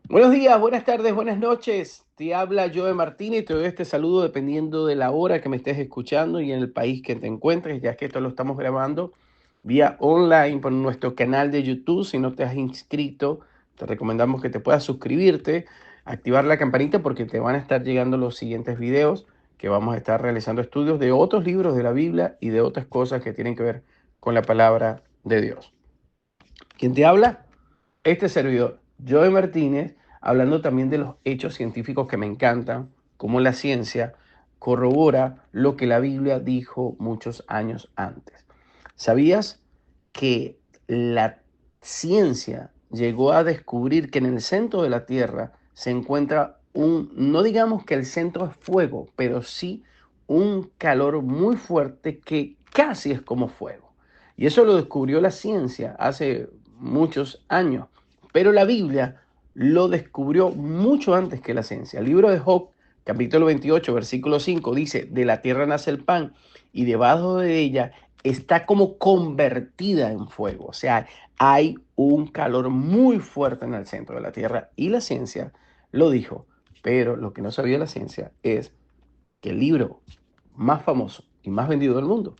Buenos días, buenas tardes, buenas noches. Te habla Joe Martínez y te doy este saludo dependiendo de la hora que me estés escuchando y en el país que te encuentres, ya que esto lo estamos grabando vía online por nuestro canal de YouTube. Si no te has inscrito, te recomendamos que te puedas suscribirte, activar la campanita porque te van a estar llegando los siguientes videos que vamos a estar realizando estudios de otros libros de la Biblia y de otras cosas que tienen que ver con la palabra de Dios. ¿Quién te habla? Este servidor, Joe Martínez, hablando también de los hechos científicos que me encantan, cómo la ciencia corrobora lo que la Biblia dijo muchos años antes. ¿Sabías que la ciencia llegó a descubrir que en el centro de la Tierra se encuentra no digamos que el centro es fuego, pero sí un calor muy fuerte que casi es como fuego? Y eso lo descubrió la ciencia hace muchos años. Pero la Biblia lo descubrió mucho antes que la ciencia. El libro de Job, capítulo 28, versículo 5, dice, de la tierra nace el pan y debajo de ella está como convertida en fuego. O sea, hay un calor muy fuerte en el centro de la tierra y la ciencia lo dijo. Pero lo que no sabía la ciencia es que el libro más famoso y más vendido del mundo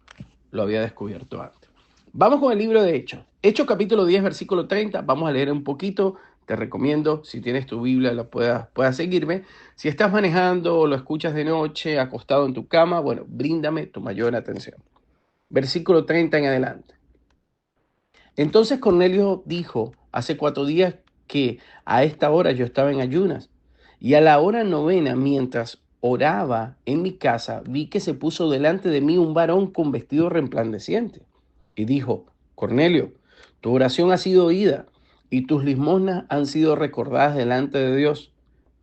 lo había descubierto antes. Vamos con el libro de Hechos. Hechos capítulo 10, versículo 30. Vamos a leer un poquito. Te recomiendo, si tienes tu Biblia, la puedas seguirme. Si estás manejando o lo escuchas de noche, acostado en tu cama, bueno, bríndame tu mayor atención. Versículo 30 en adelante. Entonces Cornelio dijo, hace 4 días que a esta hora yo estaba en ayunas, y a la hora novena, mientras oraba en mi casa, vi que se puso delante de mí un varón con vestido resplandeciente. Y dijo, Cornelio, tu oración ha sido oída, y tus limosnas han sido recordadas delante de Dios.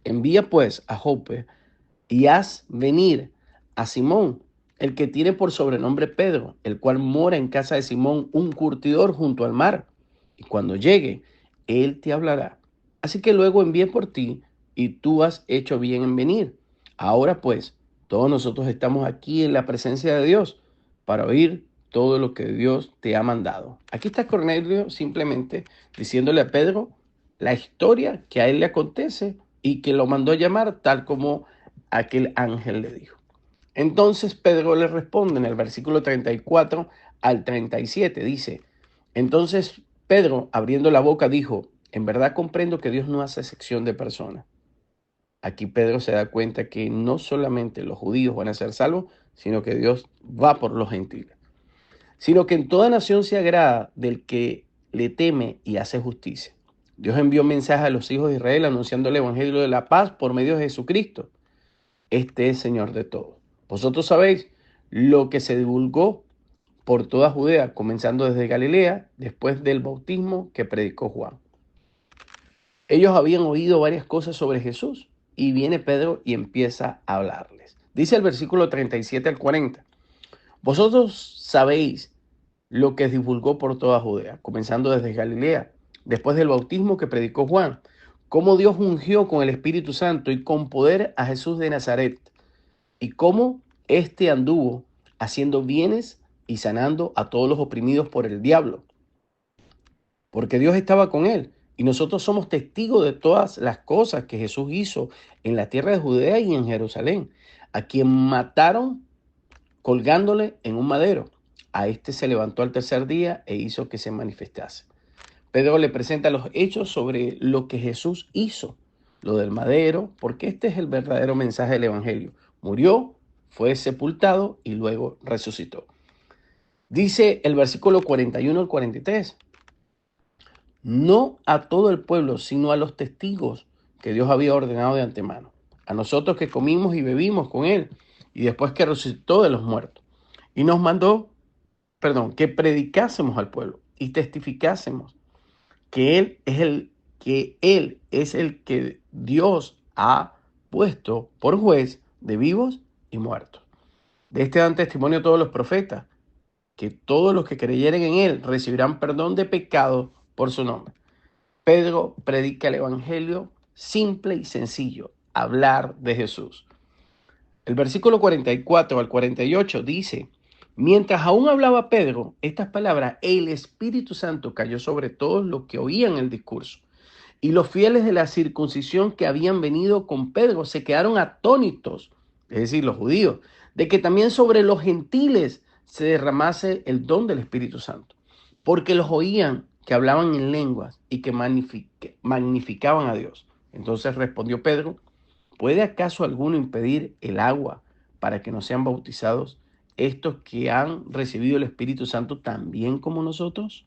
Envía pues a Jope y haz venir a Simón, el que tiene por sobrenombre Pedro, el cual mora en casa de Simón, un curtidor junto al mar. Y cuando llegue, él te hablará. Así que luego envié por ti, y tú has hecho bien en venir. Ahora pues, todos nosotros estamos aquí en la presencia de Dios para oír todo lo que Dios te ha mandado. Aquí está Cornelio simplemente diciéndole a Pedro la historia que a él le acontece y que lo mandó a llamar tal como aquel ángel le dijo. Entonces Pedro le responde en el versículo 34 al 37, dice, entonces Pedro, abriendo la boca, dijo, en verdad comprendo que Dios no hace excepción de personas. Aquí Pedro se da cuenta que no solamente los judíos van a ser salvos, sino que Dios va por los gentiles, sino que en toda nación se agrada del que le teme y hace justicia. Dios envió mensaje a los hijos de Israel anunciando el evangelio de la paz por medio de Jesucristo. Este es Señor de todo. Vosotros sabéis lo que se divulgó por toda Judea, comenzando desde Galilea, después del bautismo que predicó Juan. Ellos habían oído varias cosas sobre Jesús y viene Pedro y empieza a hablarles. Dice el versículo 37 al 40. Vosotros sabéis lo que divulgó por toda Judea, comenzando desde Galilea, después del bautismo que predicó Juan, cómo Dios ungió con el Espíritu Santo y con poder a Jesús de Nazaret, y cómo éste anduvo haciendo bienes y sanando a todos los oprimidos por el diablo, porque Dios estaba con él. Y nosotros somos testigos de todas las cosas que Jesús hizo en la tierra de Judea y en Jerusalén, a quien mataron colgándole en un madero. A este se levantó al tercer día e hizo que se manifestase. Pedro le presenta los hechos sobre lo que Jesús hizo, lo del madero, porque este es el verdadero mensaje del Evangelio. Murió, fue sepultado y luego resucitó. Dice el versículo 41 al 43, no a todo el pueblo, sino a los testigos que Dios había ordenado de antemano, a nosotros que comimos y bebimos con él, y después que resucitó de los muertos. Y nos mandó, que predicásemos al pueblo y testificásemos que él es el que Dios ha puesto por juez de vivos y muertos. De este dan testimonio todos los profetas, que todos los que creyeren en él recibirán perdón de pecados por su nombre. Pedro predica el evangelio simple y sencillo, hablar de Jesús. El versículo 44 al 48 dice, mientras aún hablaba Pedro estas palabras, el Espíritu Santo cayó sobre todos los que oían el discurso. Y los fieles de la circuncisión que habían venido con Pedro se quedaron atónitos, es decir, los judíos, de que también sobre los gentiles se derramase el don del Espíritu Santo, porque los oían que hablaban en lenguas y que magnificaban a Dios. Entonces respondió Pedro: ¿puede acaso alguno impedir el agua para que no sean bautizados estos que han recibido el Espíritu Santo también como nosotros?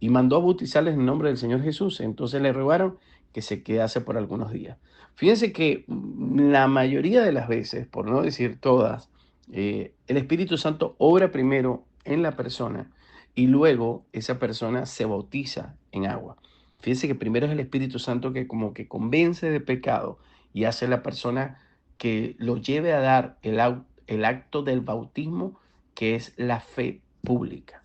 Y mandó a bautizarles en el nombre del Señor Jesús. Entonces le rogaron que se quedase por algunos días. Fíjense que la mayoría de las veces, por no decir todas, el Espíritu Santo obra primero en la persona y luego esa persona se bautiza en agua. Fíjense que primero es el Espíritu Santo que como que convence de pecado y hace a la persona que lo lleve a dar el acto del bautismo, que es la fe pública.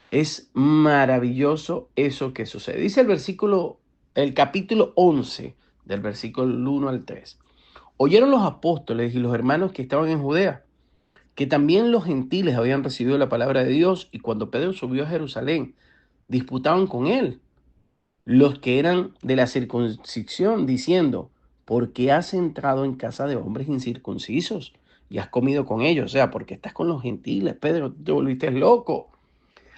Es maravilloso eso que sucede. Dice el capítulo 11, del versículo 1 al 3. Oyeron los apóstoles y los hermanos que estaban en Judea, que también los gentiles habían recibido la palabra de Dios, y cuando Pedro subió a Jerusalén, disputaban con él los que eran de la circuncisión, diciendo: ¿por qué has entrado en casa de hombres incircuncisos y has comido con ellos? O sea, ¿por qué estás con los gentiles, Pedro? Te volviste loco.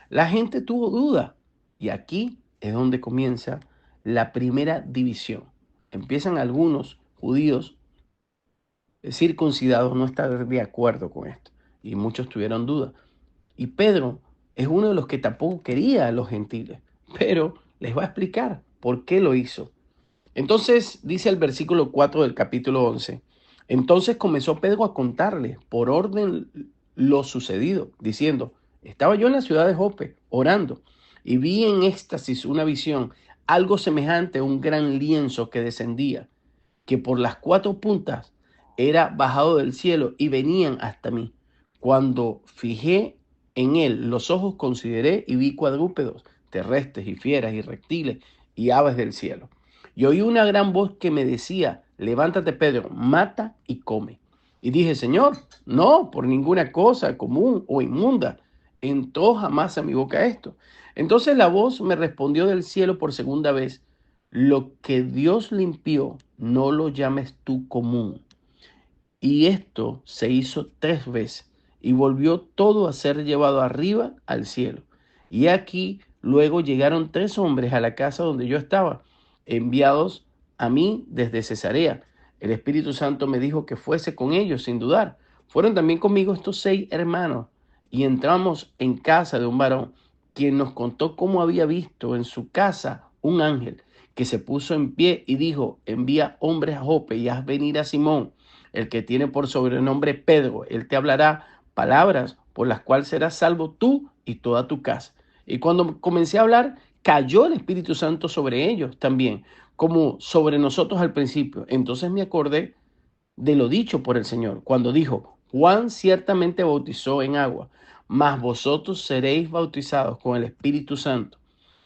La gente tuvo duda, y aquí es donde comienza la primera división. Empiezan algunos judíos circuncidados no estar de acuerdo con esto, y muchos tuvieron duda. Y Pedro es uno de los que tampoco quería a los gentiles, pero les va a explicar por qué lo hizo. Entonces dice el versículo 4 del capítulo 11: entonces comenzó Pedro a contarles por orden lo sucedido, diciendo: estaba yo en la ciudad de Jope orando y vi en éxtasis una visión, algo semejante a un gran lienzo que descendía, que por las cuatro puntas era bajado del cielo y venían hasta mí. Cuando fijé en él los ojos, consideré y vi cuadrúpedos, terrestres y fieras y reptiles y aves del cielo. Y oí una gran voz que me decía: levántate, Pedro, mata y come. Y dije: Señor, no, por ninguna cosa común o inmunda entró jamás a mi boca esto. Entonces la voz me respondió del cielo por segunda vez: lo que Dios limpió, no lo llames tú común. Y esto se hizo 3 veces, y volvió todo a ser llevado arriba al cielo. Y aquí luego llegaron 3 hombres a la casa donde yo estaba, enviados a mí desde Cesarea. El Espíritu Santo me dijo que fuese con ellos sin dudar. Fueron también conmigo estos 6 hermanos, y entramos en casa de un varón, quien nos contó cómo había visto en su casa un ángel que se puso en pie y dijo: envía hombres a Jope y haz venir a Simón, el que tiene por sobrenombre Pedro. Él te hablará palabras por las cuales serás salvo tú y toda tu casa. Y cuando comencé a hablar, cayó el Espíritu Santo sobre ellos también, como sobre nosotros al principio. Entonces me acordé de lo dicho por el Señor, cuando dijo: Juan ciertamente bautizó en agua, mas vosotros seréis bautizados con el Espíritu Santo.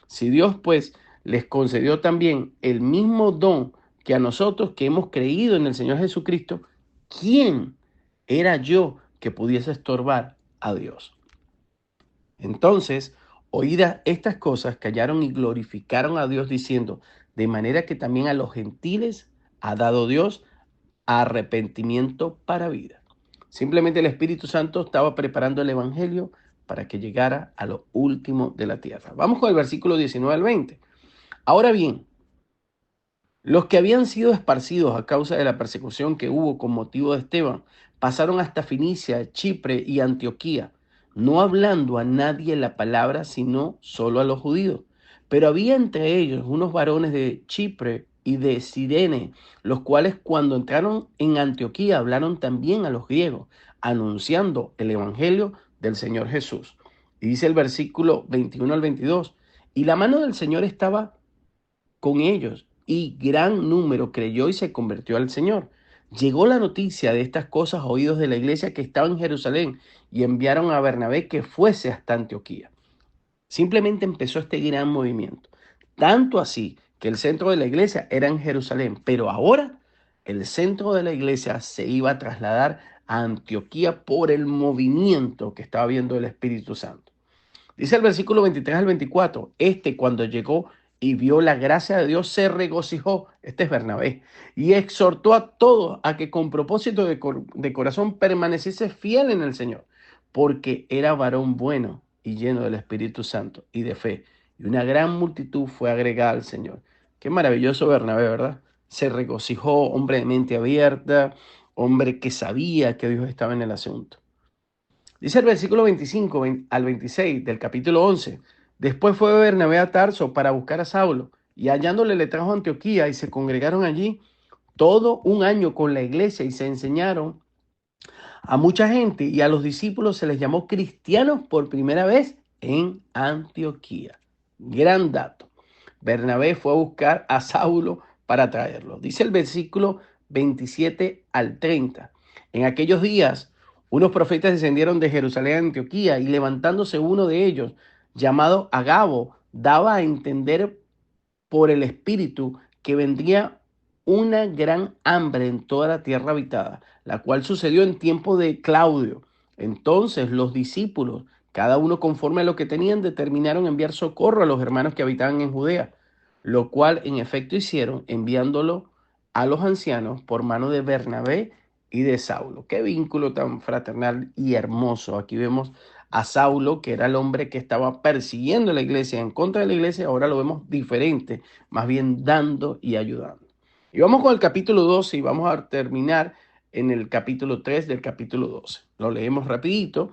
Si Dios pues les concedió también el mismo don que a nosotros que hemos creído en el Señor Jesucristo, ¿quién era yo que pudiese estorbar a Dios? Entonces, oídas estas cosas, callaron y glorificaron a Dios, diciendo: de manera que también a los gentiles ha dado Dios arrepentimiento para vida. Simplemente el Espíritu Santo estaba preparando el Evangelio para que llegara a lo último de la tierra. Vamos con el versículo 19 al 20. Ahora bien, los que habían sido esparcidos a causa de la persecución que hubo con motivo de Esteban pasaron hasta Fenicia, Chipre y Antioquía, no hablando a nadie la palabra, sino solo a los judíos. Pero había entre ellos unos varones de Chipre y de Cirene, los cuales cuando entraron en Antioquía hablaron también a los griegos, anunciando el evangelio del Señor Jesús. Y dice el versículo 21 al 22, y la mano del Señor estaba con ellos, y gran número creyó y se convirtió al Señor. Llegó la noticia de estas cosas a oídos de la iglesia que estaba en Jerusalén, y enviaron a Bernabé que fuese hasta Antioquía. Simplemente empezó este gran movimiento. Tanto así que el centro de la iglesia era en Jerusalén, pero ahora el centro de la iglesia se iba a trasladar a Antioquía por el movimiento que estaba viendo el Espíritu Santo. Dice el versículo 23 al 24, cuando llegó, y vio la gracia de Dios, se regocijó, este es Bernabé, y exhortó a todos a que con propósito de corazón permaneciese fiel en el Señor, porque era varón bueno y lleno del Espíritu Santo y de fe, y una gran multitud fue agregada al Señor. Qué maravilloso Bernabé, ¿verdad? Se regocijó, hombre de mente abierta, hombre que sabía que Dios estaba en el asunto. Dice el versículo 25 al 26 del capítulo 11. Después fue Bernabé a Tarso para buscar a Saulo, y hallándole le trajo a Antioquía, y se congregaron allí todo un año con la iglesia y se enseñaron a mucha gente, y a los discípulos se les llamó cristianos por primera vez en Antioquía. Gran dato. Bernabé fue a buscar a Saulo para traerlo. Dice el versículo 27 al 30. En aquellos días, unos profetas descendieron de Jerusalén a Antioquía, y levantándose uno de ellos, llamado Agabo, daba a entender por el Espíritu que vendría una gran hambre en toda la tierra habitada, la cual sucedió en tiempo de Claudio. Entonces los discípulos, cada uno conforme a lo que tenían, determinaron enviar socorro a los hermanos que habitaban en Judea, lo cual en efecto hicieron, enviándolo a los ancianos por mano de Bernabé y de Saulo. Qué vínculo tan fraternal y hermoso. Aquí vemos a Saulo, que era el hombre que estaba persiguiendo la iglesia, en contra de la iglesia. Ahora lo vemos diferente, más bien dando y ayudando. Y vamos con el capítulo 12 y vamos a terminar en el capítulo 3 del capítulo 12. Lo leemos rapidito.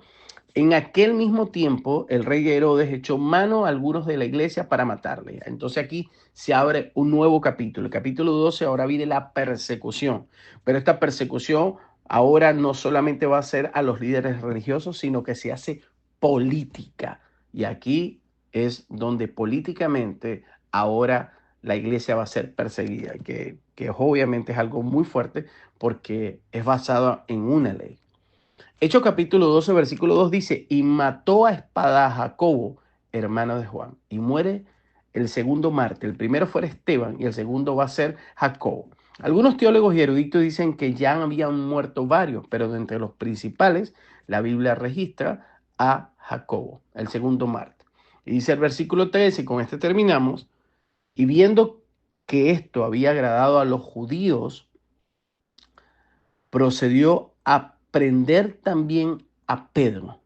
En aquel mismo tiempo, el rey Herodes echó mano a algunos de la iglesia para matarle. Entonces aquí se abre un nuevo capítulo. El capítulo 12 ahora viene la persecución. Pero esta persecución ahora no solamente va a ser a los líderes religiosos, sino que se hace política. Y aquí es donde políticamente ahora la iglesia va a ser perseguida, que obviamente es algo muy fuerte porque es basado en una ley. Hechos capítulo 12, versículo 2 dice, y mató a espada a Jacobo, hermano de Juan, y muere el segundo mártir. El primero fue Esteban y el segundo va a ser Jacobo. Algunos teólogos y eruditos dicen que ya habían muerto varios, pero de entre los principales, la Biblia registra a Jacobo, el segundo mártir. Y dice el versículo 13, y con este terminamos, y viendo que esto había agradado a los judíos, procedió a prender también a Pedro.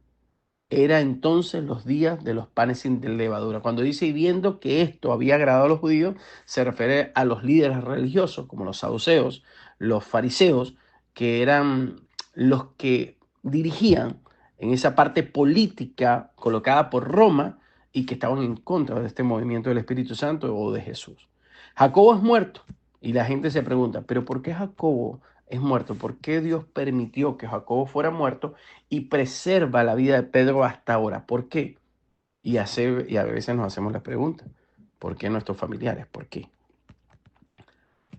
Era entonces los días de los panes sin levadura. Cuando dice y viendo que esto había agradado a los judíos, se refiere a los líderes religiosos, como los saduceos, los fariseos, que eran los que dirigían en esa parte política colocada por Roma y que estaban en contra de este movimiento del Espíritu Santo o de Jesús. Jacobo es muerto y la gente se pregunta, ¿pero por qué Jacobo es muerto? ¿Por qué Dios permitió que Jacobo fuera muerto y preserva la vida de Pedro hasta ahora? ¿Por qué? Y a veces nos hacemos la pregunta, ¿por qué nuestros familiares? ¿Por qué?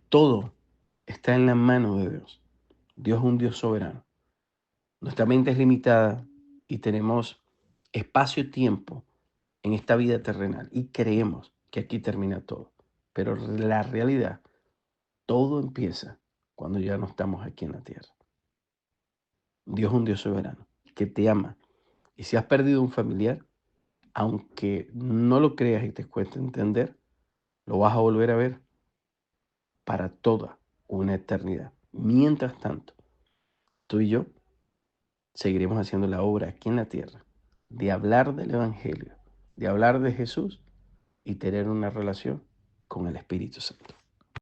Todo está en la mano de Dios. Dios es un Dios soberano. Nuestra mente es limitada y tenemos espacio-tiempo en esta vida terrenal y creemos que aquí termina todo. Pero la realidad, todo empieza cuando ya no estamos aquí en la tierra. Dios es un Dios soberano que te ama. Y si has perdido un familiar, aunque no lo creas y te cueste entender, lo vas a volver a ver para toda una eternidad. Mientras tanto, tú y yo seguiremos haciendo la obra aquí en la tierra de hablar del Evangelio, de hablar de Jesús y tener una relación con el Espíritu Santo.